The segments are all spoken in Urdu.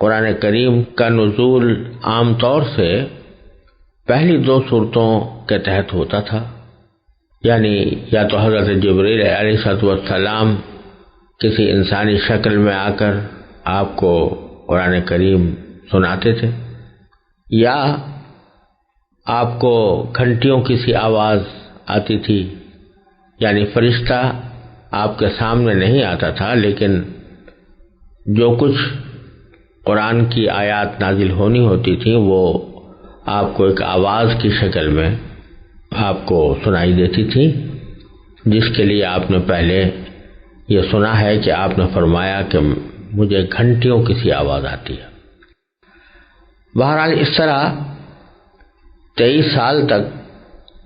قرآن کریم کا نزول عام طور سے پہلی 2 صورتوں کے تحت ہوتا تھا، یعنی یا تو حضرت جبریل علیہ السلام کسی انسانی شکل میں آ کر آپ کو قرآن کریم سناتے تھے، یا آپ کو گھنٹیوں کی سی آواز آتی تھی، یعنی فرشتہ آپ کے سامنے نہیں آتا تھا، لیکن جو کچھ قرآن کی آیات نازل ہونی ہوتی تھی وہ آپ کو ایک آواز کی شکل میں آپ کو سنائی دیتی تھی، جس کے لیے آپ نے پہلے یہ سنا ہے کہ آپ نے فرمایا کہ مجھے گھنٹیوں کی سی آواز آتی ہے۔ بہرحال اس طرح 23 سال تک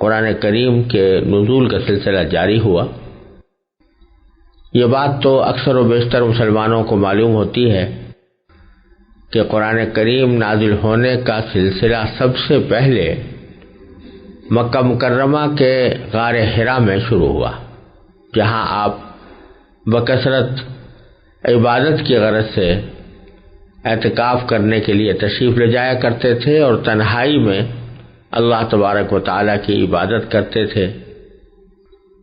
قرآن کریم کے نزول کا سلسلہ جاری ہوا۔ یہ بات تو اکثر و بیشتر مسلمانوں کو معلوم ہوتی ہے کہ قرآن کریم نازل ہونے کا سلسلہ سب سے پہلے مکہ مکرمہ کے غار حرا میں شروع ہوا، جہاں آپ بکثرت عبادت کی غرض سے اعتکاف کرنے کے لیے تشریف لے جایا کرتے تھے اور تنہائی میں اللہ تبارک و تعالیٰ کی عبادت کرتے تھے۔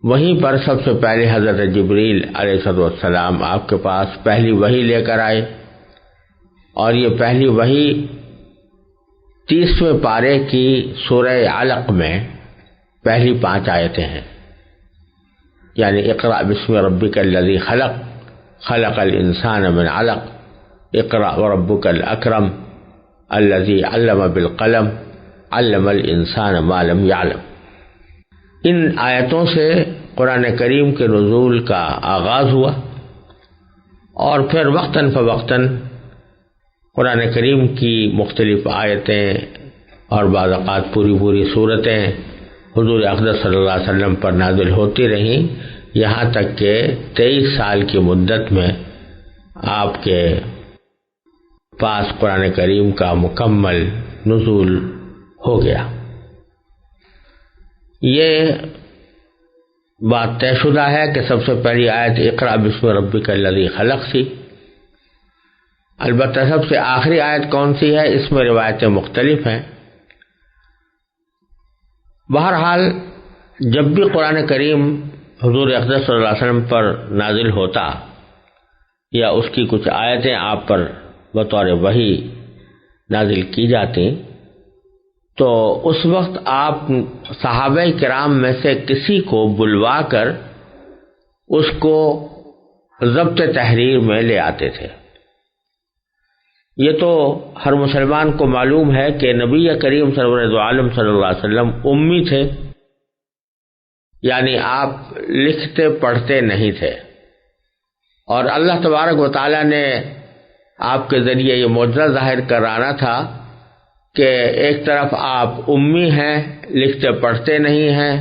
وہیں پر سب سے پہلے حضرت جبریل علیہ السلام آپ کے پاس پہلی وحی لے کر آئے، اور یہ پہلی وحی 30ویں پارے کی سورہ علق میں پہلی 5 آیتیں ہیں، یعنی اقرأ بسم ربک الذی خلق خلق الانسان من علق اقرأ وربک الاکرم الذی علم بالقلم علم الانسان ما لم یعلم۔ ان آیتوں سے قرآن کریم کے نزول کا آغاز ہوا، اور پھر وقتاً فوقتاً قرآن کریم کی مختلف آیتیں اور بعض اوقات پوری صورتیں حضور اقدس صلی اللہ علیہ وسلم پر نازل ہوتی رہیں، یہاں تک کہ 23 سال کی مدت میں آپ کے پاس قرآن کریم کا مکمل نزول ہو گیا۔ یہ بات طے شدہ ہے کہ سب سے پہلی آیت اقرأ بسم ربک الذی خلق تھی۔ البتہ سب سے آخری آیت کون سی ہے، اس میں روایتیں مختلف ہیں۔ بہرحال جب بھی قرآن کریم حضور اقدس صلی اللہ علیہ وسلم پر نازل ہوتا یا اس کی کچھ آیتیں آپ پر بطور وحی نازل کی جاتی، تو اس وقت آپ صحابہ کرام میں سے کسی کو بلوا کر اس کو ضبط تحریر میں لے آتے تھے۔ یہ تو ہر مسلمان کو معلوم ہے کہ نبی کریم سرور عالم صلی اللہ علیہ وسلم امی تھے، یعنی آپ لکھتے پڑھتے نہیں تھے، اور اللہ تبارک و تعالیٰ نے آپ کے ذریعے یہ معجزہ ظاہر کرانا تھا کہ ایک طرف آپ امی ہیں، لکھتے پڑھتے نہیں ہیں،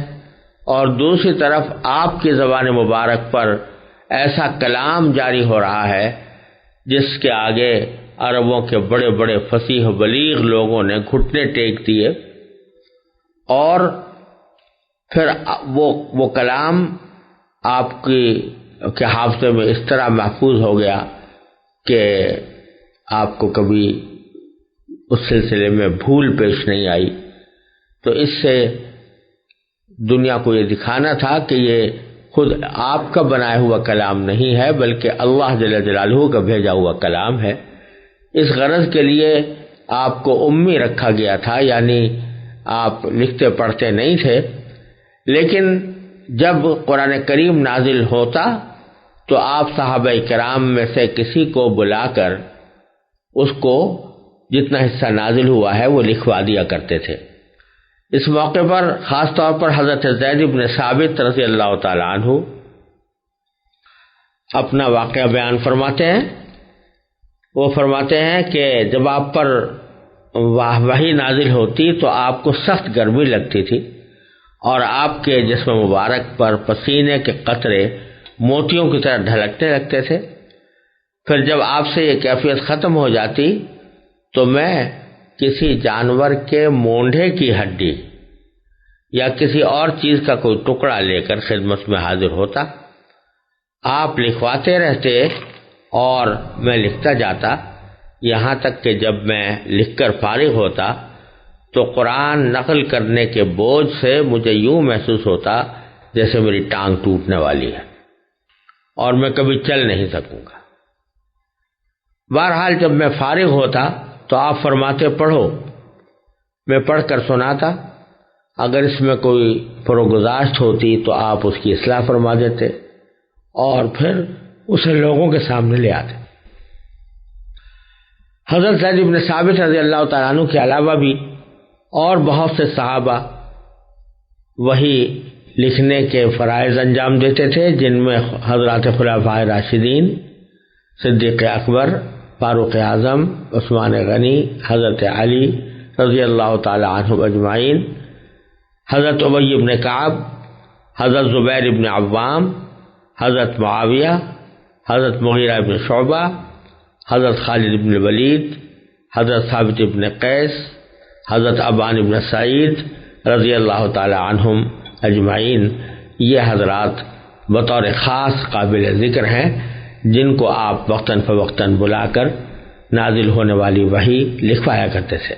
اور دوسری طرف آپ کی زبان مبارک پر ایسا کلام جاری ہو رہا ہے جس کے آگے عربوں کے بڑے بڑے فصیح و بلیغ لوگوں نے گھٹنے ٹیک دیے، اور پھر وہ کلام آپ کے حافظے میں اس طرح محفوظ ہو گیا کہ آپ کو کبھی اس سلسلے میں بھول پیش نہیں آئی۔ تو اس سے دنیا کو یہ دکھانا تھا کہ یہ خود آپ کا بنایا ہوا کلام نہیں ہے، بلکہ اللہ جل جلالہ کا بھیجا ہوا کلام ہے۔ اس غرض کے لیے آپ کو امی رکھا گیا تھا، یعنی آپ لکھتے پڑھتے نہیں تھے۔ لیکن جب قرآن کریم نازل ہوتا تو آپ صحابہ کرام میں سے کسی کو بلا کر اس کو جتنا حصہ نازل ہوا ہے وہ لکھوا دیا کرتے تھے۔ اس موقع پر خاص طور پر حضرت زید بن ثابت رضی اللہ تعالی عنہ اپنا واقعہ بیان فرماتے ہیں۔ وہ فرماتے ہیں کہ جب آپ پر وحی نازل ہوتی تو آپ کو سخت گرمی لگتی تھی، اور آپ کے جسم مبارک پر پسینے کے قطرے موتیوں کی طرح ڈھلکنے لگتے تھے۔ پھر جب آپ سے یہ کیفیت ختم ہو جاتی تو میں کسی جانور کے مونڈھے کی ہڈی یا کسی اور چیز کا کوئی ٹکڑا لے کر خدمت میں حاضر ہوتا، آپ لکھواتے رہتے اور میں لکھتا جاتا، یہاں تک کہ جب میں لکھ کر فارغ ہوتا تو قرآن نقل کرنے کے بوجھ سے مجھے یوں محسوس ہوتا جیسے میری ٹانگ ٹوٹنے والی ہے اور میں کبھی چل نہیں سکوں گا۔ بہرحال جب میں فارغ ہوتا تو آپ فرماتے پڑھو، میں پڑھ کر سناتا، اگر اس میں کوئی فروگزاشت ہوتی تو آپ اس کی اصلاح فرما دیتے اور پھر اسے لوگوں کے سامنے لے آتے۔ حضرت زید بن ثابت رضی اللہ تعالیٰ عنہ کے علاوہ بھی اور بہت سے صحابہ وہی لکھنے کے فرائض انجام دیتے تھے، جن میں حضرات خلفائے راشدین، صدیق اکبر، فاروق اعظم، عثمان غنی، حضرت علی رضی اللہ تعالی عنہ اجمعین، حضرت ابی بن کعب، حضرت زبیر بن عوام، حضرت معاویہ، حضرت مغیرہ بن شعبہ، حضرت خالد بن ولید، حضرت ثابت بن قیس، حضرت ابان بن سعید رضی اللہ تعالی عنہم اجمعین، یہ حضرات بطور خاص قابل ذکر ہیں جن کو آپ وقتاً فوقتاً بلا کر نازل ہونے والی وحی لکھوایا کرتے تھے۔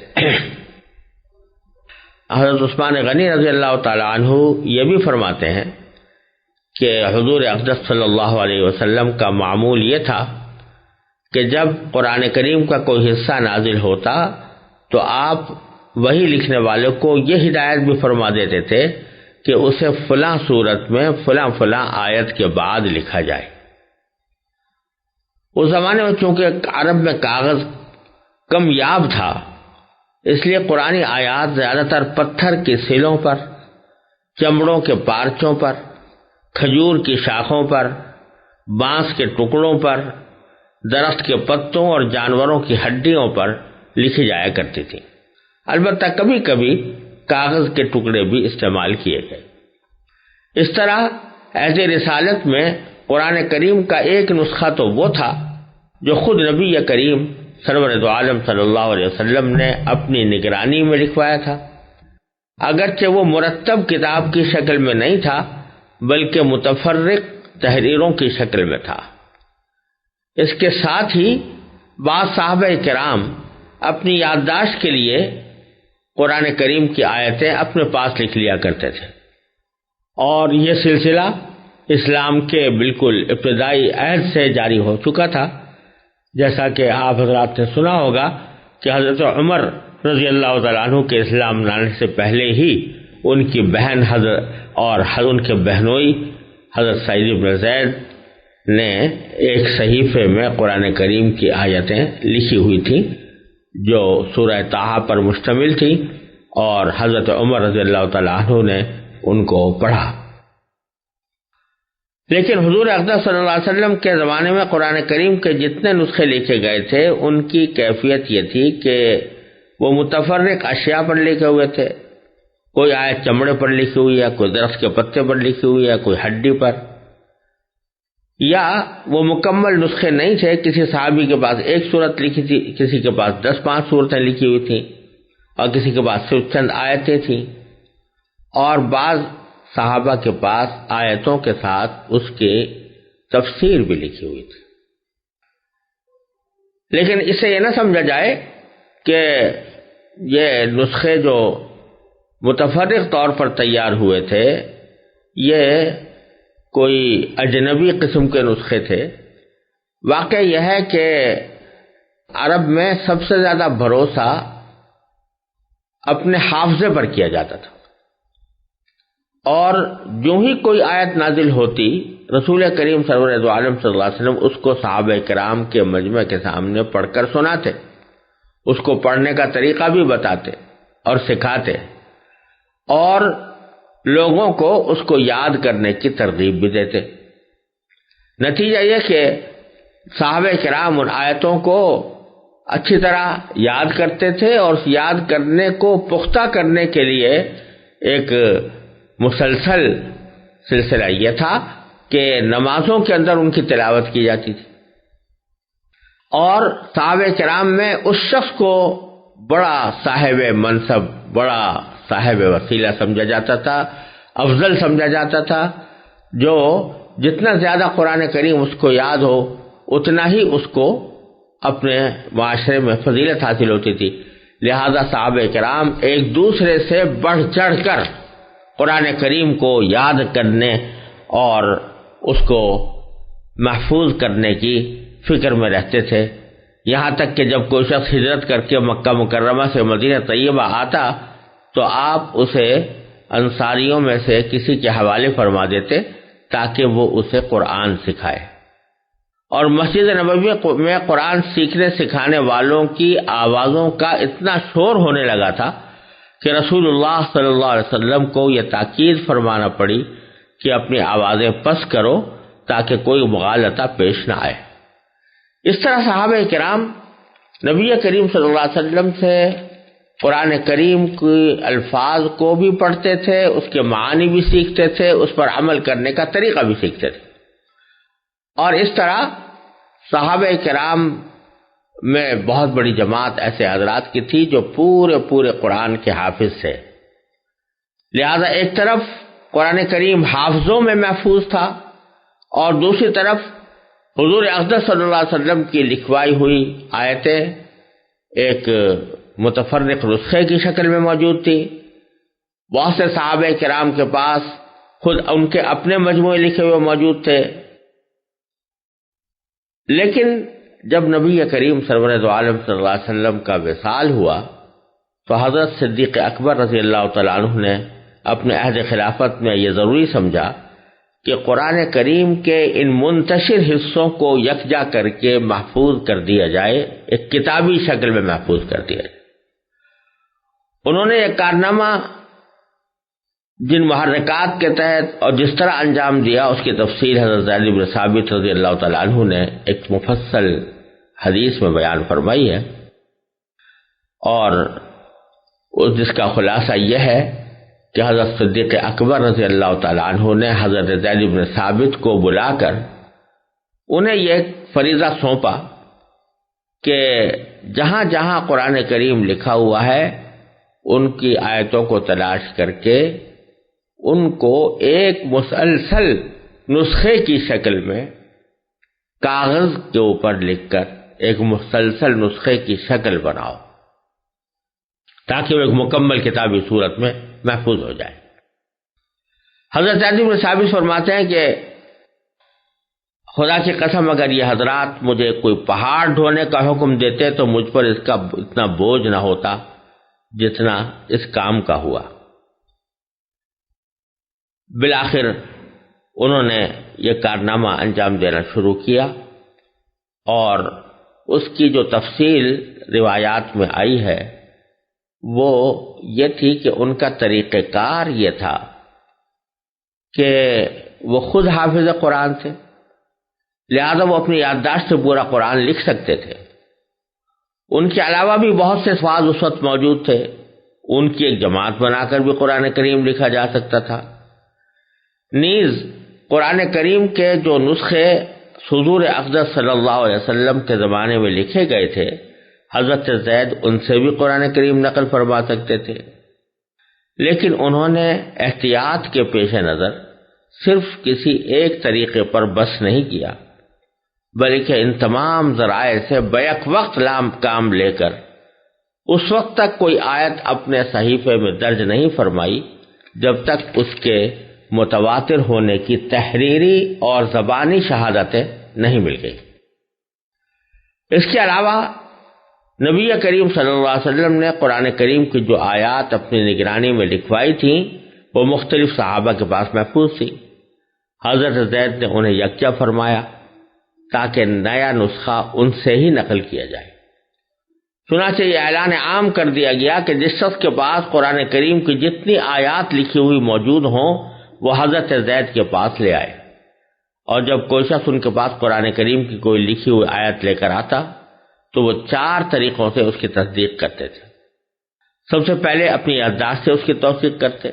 حضرت عثمان غنی رضی اللہ تعالی عنہ یہ بھی فرماتے ہیں کہ حضور اقدس صلی اللہ علیہ وسلم کا معمول یہ تھا کہ جب قرآن کریم کا کوئی حصہ نازل ہوتا تو آپ وہی لکھنے والے کو یہ ہدایت بھی فرما دیتے تھے کہ اسے فلاں صورت میں فلاں فلاں آیت کے بعد لکھا جائے۔ اس زمانے میں چونکہ عرب میں کاغذ کم یاب تھا، اس لیے قرآنی آیات زیادہ تر پتھر کی سلوں پر، چمڑوں کے پارچوں پر، کھجور کی شاخوں پر، بانس کے ٹکڑوں پر، درخت کے پتوں اور جانوروں کی ہڈیوں پر لکھی جایا کرتی تھی۔ البتہ کبھی کبھی کاغذ کے ٹکڑے بھی استعمال کیے گئے۔ اس طرح عہد رسالت میں قرآن کریم کا ایک نسخہ تو وہ تھا جو خود نبی کریم سرور دو عالم صلی اللہ علیہ وسلم نے اپنی نگرانی میں لکھوایا تھا، اگرچہ وہ مرتب کتاب کی شکل میں نہیں تھا بلکہ متفرق تحریروں کی شکل میں تھا۔ اس کے ساتھ ہی بعض صحابہ کرام اپنی یادداشت کے لیے قرآن کریم کی آیتیں اپنے پاس لکھ لیا کرتے تھے، اور یہ سلسلہ اسلام کے بالکل ابتدائی عہد سے جاری ہو چکا تھا۔ جیسا کہ آپ حضرات نے سنا ہوگا کہ حضرت عمر رضی اللہ تعالیٰ عنہ کے اسلام لانے سے پہلے ہی ان کی بہن حضرت اور ان کے بہنوئی حضرت سعید بن زید نے ایک صحیفے میں قرآن کریم کی آیتیں لکھی ہوئی تھیں جو سورہ طٰہٰ پر مشتمل تھی، اور حضرت عمر رضی اللہ تعالیٰ عنہ نے ان کو پڑھا۔ لیکن حضور اقدس صلی اللہ علیہ وسلم کے زمانے میں قرآن کریم کے جتنے نسخے لکھے گئے تھے ان کی کیفیت یہ تھی کہ وہ متفرق اشیاء پر لکھے ہوئے تھے۔ کوئی آیت چمڑے پر لکھی ہوئی ہے، کوئی درخت کے پتے پر لکھی ہوئی ہے، کوئی ہڈی پر، یا وہ مکمل نسخے نہیں تھے۔ کسی صحابی کے پاس ایک صورت لکھی تھی، کسی کے پاس 10-5 صورتیں لکھی ہوئی تھیں، اور کسی کے پاس صرف چند آیتیں تھیں، اور بعض صحابہ کے پاس آیتوں کے ساتھ اس کی تفسیر بھی لکھی ہوئی تھی۔ لیکن اس سے یہ نہ سمجھا جائے کہ یہ نسخے جو متفرق طور پر تیار ہوئے تھے یہ کوئی اجنبی قسم کے نسخے تھے۔ واقعہ یہ ہے کہ عرب میں سب سے زیادہ بھروسہ اپنے حافظے پر کیا جاتا تھا، اور جو ہی کوئی آیت نازل ہوتی رسول کریم سرور دو عالم صلی اللہ علیہ وسلم اس کو صحابہ کرام کے مجمع کے سامنے پڑھ کر سناتے، اس کو پڑھنے کا طریقہ بھی بتاتے اور سکھاتے، اور لوگوں کو اس کو یاد کرنے کی ترغیب بھی دیتے۔ نتیجہ یہ کہ صحابہ کرام ان آیتوں کو اچھی طرح یاد کرتے تھے، اور یاد کرنے کو پختہ کرنے کے لیے ایک مسلسل سلسلہ یہ تھا کہ نمازوں کے اندر ان کی تلاوت کی جاتی تھی، اور صحابہ کرام میں اس شخص کو بڑا صاحب منصب، بڑا صاحب وسیلہ سمجھا جاتا تھا، افضل سمجھا جاتا تھا، جو جتنا زیادہ قرآن کریم اس کو یاد ہو اتنا ہی اس کو اپنے معاشرے میں فضیلت حاصل ہوتی تھی، لہذا صحابہ کرام ایک دوسرے سے بڑھ چڑھ کر قرآن کریم کو یاد کرنے اور اس کو محفوظ کرنے کی فکر میں رہتے تھے، یہاں تک کہ جب کوئی شخص ہجرت کر کے مکہ مکرمہ سے مدینہ طیبہ آتا تو آپ اسے انصاریوں میں سے کسی کے حوالے فرما دیتے تاکہ وہ اسے قرآن سکھائے، اور مسجد نبوی میں قرآن سیکھنے سکھانے والوں کی آوازوں کا اتنا شور ہونے لگا تھا کہ رسول اللہ صلی اللہ علیہ وسلم کو یہ تاکید فرمانا پڑی کہ اپنی آوازیں پست کرو تاکہ کوئی مغالطہ پیش نہ آئے۔ اس طرح صحابہ کرام نبی کریم صلی اللہ علیہ وسلم سے قرآن کریم کے الفاظ کو بھی پڑھتے تھے، اس کے معانی بھی سیکھتے تھے، اس پر عمل کرنے کا طریقہ بھی سیکھتے تھے، اور اس طرح صحابہ کرام میں بہت بڑی جماعت ایسے حضرات کی تھی جو پورے قرآن کے حافظ تھے، لہذا ایک طرف قرآن کریم حافظوں میں محفوظ تھا اور دوسری طرف حضور اقدس صلی اللہ علیہ وسلم کی لکھوائی ہوئی آیتیں ایک متفرق نسخے کی شکل میں موجود تھی۔ بہت سے صحابہ کرام کے پاس خود ان کے اپنے مجموعے لکھے ہوئے موجود تھے، لیکن جب نبی کریم سرورد عالم صلی اللہ علیہ وسلم کا وصال ہوا تو حضرت صدیق اکبر رضی اللہ تعالیٰ عنہ نے اپنے عہد خلافت میں یہ ضروری سمجھا کہ قرآن کریم کے ان منتشر حصوں کو یکجا کر کے محفوظ کر دیا جائے، ایک کتابی شکل میں محفوظ کر دیا جائے۔ انہوں نے یہ کارنامہ جن محرکات کے تحت اور جس طرح انجام دیا اس کی تفصیل حضرت زید بن ثابت رضی اللہ تعالیٰ عنہ نے ایک مفصل حدیث میں بیان فرمائی ہے، اور جس کا خلاصہ یہ ہے کہ حضرت صدیق اکبر رضی اللہ تعالیٰ عنہ نے حضرت زید بن ثابت کو بلا کر انہیں یہ فریضہ سونپا کہ جہاں جہاں قرآن کریم لکھا ہوا ہے ان کی آیتوں کو تلاش کر کے ان کو ایک مسلسل نسخے کی شکل میں کاغذ کے اوپر لکھ کر ایک مسلسل نسخے کی شکل بناؤ تاکہ وہ ایک مکمل کتابی صورت میں محفوظ ہو جائے۔ حضرت زید بن ثابت فرماتے ہیں کہ خدا کی قسم اگر یہ حضرات مجھے کوئی پہاڑ ڈھونے کا حکم دیتے تو مجھ پر اس کا اتنا بوجھ نہ ہوتا جتنا اس کام کا ہوا۔ بالآخر انہوں نے یہ کارنامہ انجام دینا شروع کیا، اور اس کی جو تفصیل روایات میں آئی ہے وہ یہ تھی کہ ان کا طریقہ کار یہ تھا کہ وہ خود حافظ قرآن تھے، لہذا وہ اپنی یادداشت سے پورا قرآن لکھ سکتے تھے۔ ان کے علاوہ بھی بہت سے الفاظ اس وقت موجود تھے، ان کی ایک جماعت بنا کر بھی قرآن کریم لکھا جا سکتا تھا۔ نیز قرآن کریم کے جو نسخے حضور اقدس صلی اللہ علیہ وسلم کے زمانے میں لکھے گئے تھے، حضرت زید ان سے بھی قرآن کریم نقل فرما سکتے تھے، لیکن انہوں نے احتیاط کے پیش نظر صرف کسی ایک طریقے پر بس نہیں کیا، بلکہ ان تمام ذرائع سے بیک وقت کام لے کر اس وقت تک کوئی آیت اپنے صحیفے میں درج نہیں فرمائی جب تک اس کے متواتر ہونے کی تحریری اور زبانی شہادتیں نہیں مل گئی۔ اس کے علاوہ نبی کریم صلی اللہ علیہ وسلم نے قرآن کریم کی جو آیات اپنی نگرانی میں لکھوائی تھیں وہ مختلف صحابہ کے پاس محفوظ تھی۔ حضرت زید نے انہیں یکجا فرمایا تاکہ نیا نسخہ ان سے ہی نقل کیا جائے۔ چنانچہ یہ اعلان عام کر دیا گیا کہ جس شخص کے پاس قرآن کریم کی جتنی آیات لکھی ہوئی موجود ہوں وہ حضرت زید کے پاس لے آئے، اور جب کوئی شخص ان کے پاس قرآن کریم کی کوئی لکھی ہوئی آیت لے کر آتا تو وہ 4 طریقوں سے اس کی تصدیق کرتے تھے۔ سب سے پہلے اپنی یادداشت سے اس کی توثیق کرتے،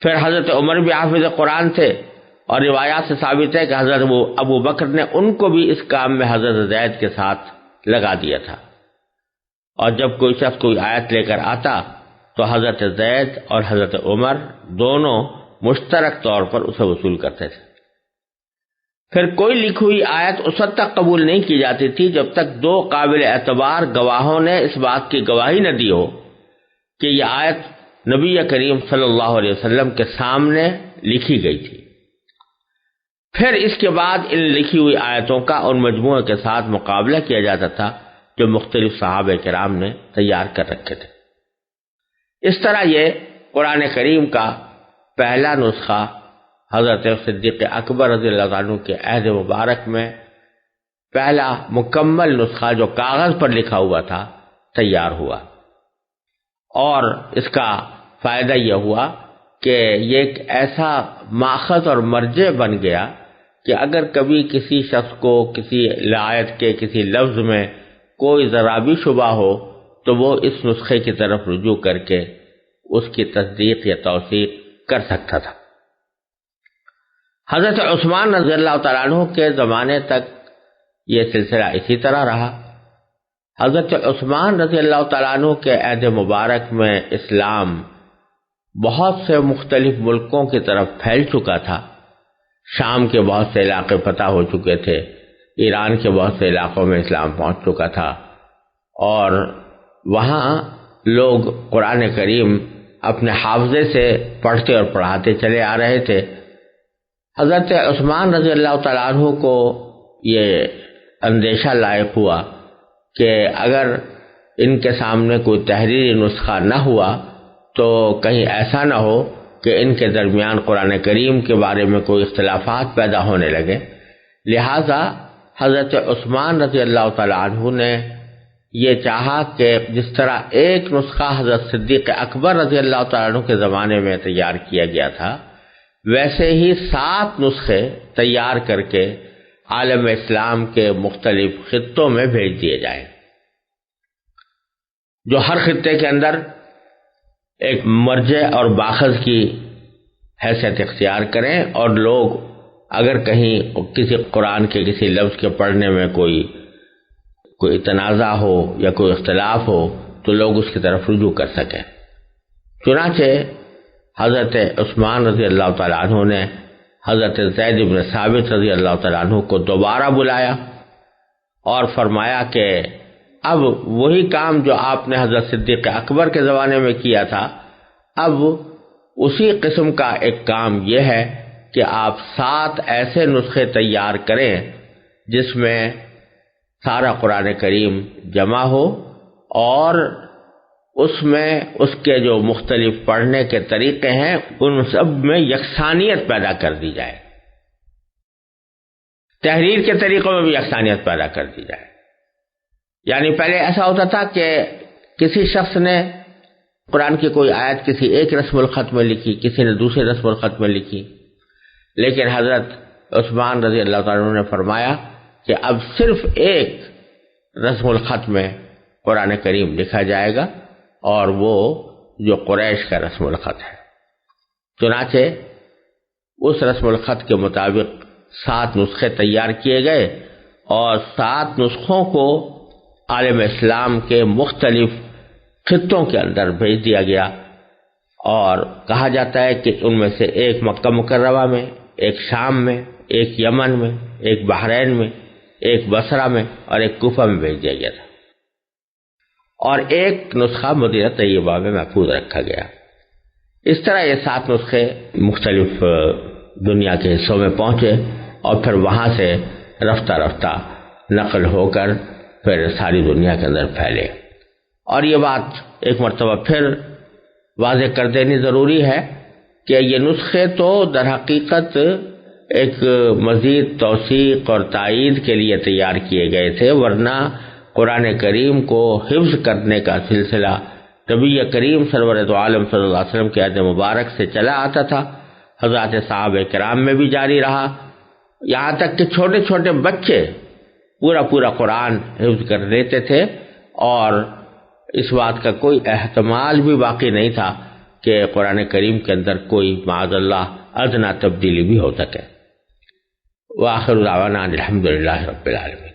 پھر حضرت عمر بھی حافظ قرآن تھے، اور روایات سے ثابت ہے کہ حضرت ابو بکر نے ان کو بھی اس کام میں حضرت زید کے ساتھ لگا دیا تھا، اور جب کوئی شخص کوئی آیت لے کر آتا تو حضرت زید اور حضرت عمر دونوں مشترک طور پر اسے وصول کرتے تھے۔ پھر کوئی لکھی ہوئی آیت اس وقت تک قبول نہیں کی جاتی تھی جب تک دو قابل اعتبار گواہوں نے اس بات کی گواہی نہ دی ہو کہ یہ آیت نبی کریم صلی اللہ علیہ وسلم کے سامنے لکھی گئی تھی۔ پھر اس کے بعد ان لکھی ہوئی آیتوں کا ان مجموعے کے ساتھ مقابلہ کیا جاتا تھا جو مختلف صحابہ کرام نے تیار کر رکھے تھے۔ اس طرح یہ قرآن کریم کا پہلا نسخہ حضرت صدیق اکبر رضی اللہ عنہ کے عہد مبارک میں پہلا مکمل نسخہ جو کاغذ پر لکھا ہوا تھا تیار ہوا، اور اس کا فائدہ یہ ہوا کہ یہ ایک ایسا ماخذ اور مرجع بن گیا کہ اگر کبھی کسی شخص کو کسی آیت کے کسی لفظ میں کوئی ذرا بھی شبہ ہو تو وہ اس نسخے کی طرف رجوع کر کے اس کی تصدیق یا توثیق کر سکتا تھا۔ حضرت عثمان رضی اللہ تعالیٰ عنہ کے زمانے تک یہ سلسلہ اسی طرح رہا۔ حضرت عثمان رضی اللہ تعالیٰ عنہ کے عہد مبارک میں اسلام بہت سے مختلف ملکوں کی طرف پھیل چکا تھا۔ شام کے بہت سے علاقے فتح ہو چکے تھے، ایران کے بہت سے علاقوں میں اسلام پہنچ چکا تھا، اور وہاں لوگ قرآن کریم اپنے حافظے سے پڑھتے اور پڑھاتے چلے آ رہے تھے۔ حضرت عثمان رضی اللہ تعالیٰ عنہ کو یہ اندیشہ لاحق ہوا کہ اگر ان کے سامنے کوئی تحریری نسخہ نہ ہوا تو کہیں ایسا نہ ہو کہ ان کے درمیان قرآن کریم کے بارے میں کوئی اختلافات پیدا ہونے لگے، لہذا حضرت عثمان رضی اللہ تعالیٰ عنہ نے یہ چاہا کہ جس طرح ایک نسخہ حضرت صدیق اکبر رضی اللہ تعالیٰ عنہ کے زمانے میں تیار کیا گیا تھا، ویسے ہی 7 نسخے تیار کر کے عالم اسلام کے مختلف خطوں میں بھیج دیے جائیں، جو ہر خطے کے اندر ایک مرجع اور باخذ کی حیثیت اختیار کریں، اور لوگ اگر کہیں کسی قرآن کے کسی لفظ کے پڑھنے میں کوئی تنازع ہو یا کوئی اختلاف ہو تو لوگ اس کی طرف رجوع کر سکیں۔ چنانچہ حضرت عثمان رضی اللہ تعالیٰ عنہ نے حضرت زید بن ثابت رضی اللہ تعالیٰ عنہ کو دوبارہ بلایا اور فرمایا کہ اب وہی کام جو آپ نے حضرت صدیق اکبر کے زمانے میں کیا تھا، اب اسی قسم کا ایک کام یہ ہے کہ آپ 7 ایسے نسخے تیار کریں جس میں سارا قرآن کریم جمع ہو، اور اس میں اس کے جو مختلف پڑھنے کے طریقے ہیں ان سب میں یکسانیت پیدا کر دی جائے، تحریر کے طریقوں میں بھی یکسانیت پیدا کر دی جائے۔ یعنی پہلے ایسا ہوتا تھا کہ کسی شخص نے قرآن کی کوئی آیت کسی ایک رسم الخط میں لکھی، کسی نے دوسرے رسم الخط میں لکھی، لیکن حضرت عثمان رضی اللہ تعالیٰ عنہ نے فرمایا کہ اب صرف ایک رسم الخط میں قرآن کریم لکھا جائے گا، اور وہ جو قریش کا رسم الخط ہے۔ چنانچہ اس رسم الخط کے مطابق 7 نسخے تیار کیے گئے، اور 7 نسخوں کو عالم اسلام کے مختلف خطوں کے اندر بھیج دیا گیا، اور کہا جاتا ہے کہ ان میں سے ایک مکہ مکرمہ میں، ایک شام میں، ایک یمن میں، ایک بحرین میں، ایک بصرہ میں، اور ایک کوفہ میں بھیج دیا گیا تھا، اور ایک نسخہ مدینہ طیبہ میں محفوظ رکھا گیا۔ اس طرح یہ 7 نسخے مختلف دنیا کے حصوں میں پہنچے، اور پھر وہاں سے رفتہ رفتہ نقل ہو کر پھر ساری دنیا کے اندر پھیلے۔ اور یہ بات ایک مرتبہ پھر واضح کر دینی ضروری ہے کہ یہ نسخے تو در حقیقت ایک مزید توثیق اور تائید کے لیے تیار کیے گئے تھے، ورنہ قرآن کریم کو حفظ کرنے کا سلسلہ نبی کریم سرور دو عالم صلی اللہ علیہ وسلم کے عہد مبارک سے چلا آتا تھا، حضرات صحابہ کرام میں بھی جاری رہا، یہاں تک کہ چھوٹے چھوٹے بچے پورا قرآن حفظ کر لیتے تھے، اور اس بات کا کوئی احتمال بھی باقی نہیں تھا کہ قرآن کریم کے اندر کوئی معاذ اللہ ادنیٰ تبدیلی بھی ہو سکے۔ وآخر دعوانا الحمدللہ رب العالمین۔